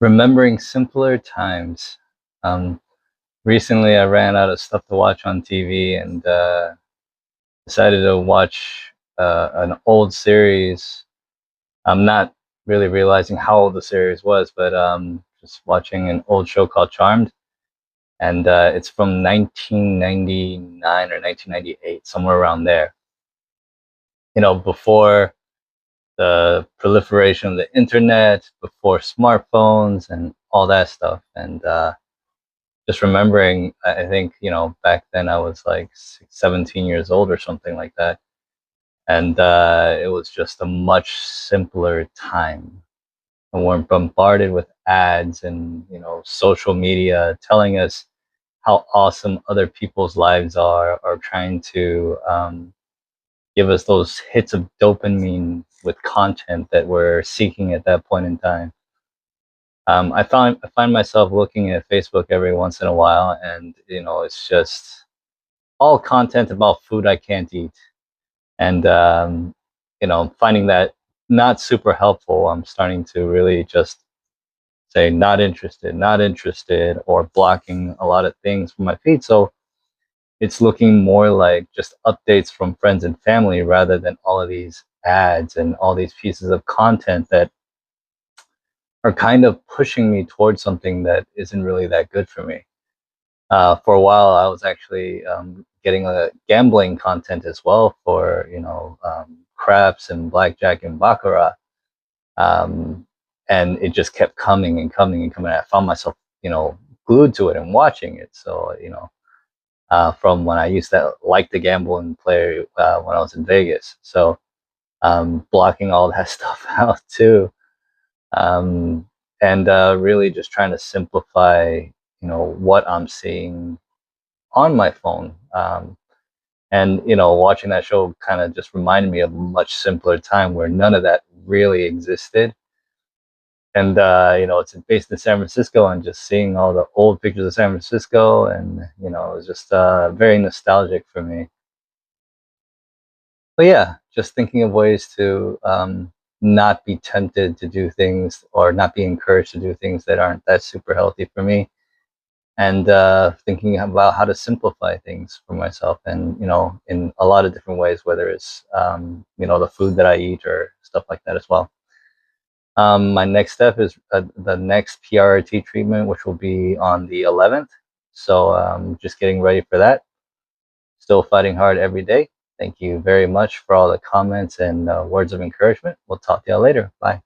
Remembering simpler times. Recently, I ran out of stuff to watch on TV and decided to watch an old series. I'm not really realizing how old the series was, but just watching an old show called Charmed, and it's from 1999 or 1998, somewhere around there. Before the proliferation of the internet, before smartphones and all that stuff, and just remembering, I think, back then I was like 17 years old or something like that. And it was just a much simpler time. We weren't bombarded with ads and, social media telling us how awesome other people's lives are, or trying to give us those hits of dopamine with content that we're seeking at that point in time. I find myself looking at Facebook every once in a while, and it's just all content about food I can't eat, and finding that not super helpful. I'm starting to really just say not interested, or blocking a lot of things from my feed. So it's looking more like just updates from friends and family, rather than all of these ads and all these pieces of content that are kind of pushing me towards something that isn't really that good for me. For a while, I was actually getting a gambling content as well for craps and blackjack and baccarat, um, and it just kept coming and coming and coming. I found myself glued to it and watching it. So from when I used to like to gamble and play when I was in Vegas, so blocking all that stuff out too, um, and really just trying to simplify what I'm seeing on my phone. And watching that show kind of just reminded me of a much simpler time where none of that really existed. And it's based in San Francisco, and just seeing all the old pictures of San Francisco, and it was just very nostalgic for me. But yeah, just thinking of ways to not be tempted to do things, or not be encouraged to do things that aren't that super healthy for me, and thinking about how to simplify things for myself, and in a lot of different ways, whether it's the food that I eat or stuff like that as well. My next step is the next PRRT treatment, which will be on the 11th. So just getting ready for that. Still fighting hard every day. Thank you very much for all the comments and words of encouragement. We'll talk to y'all later. Bye.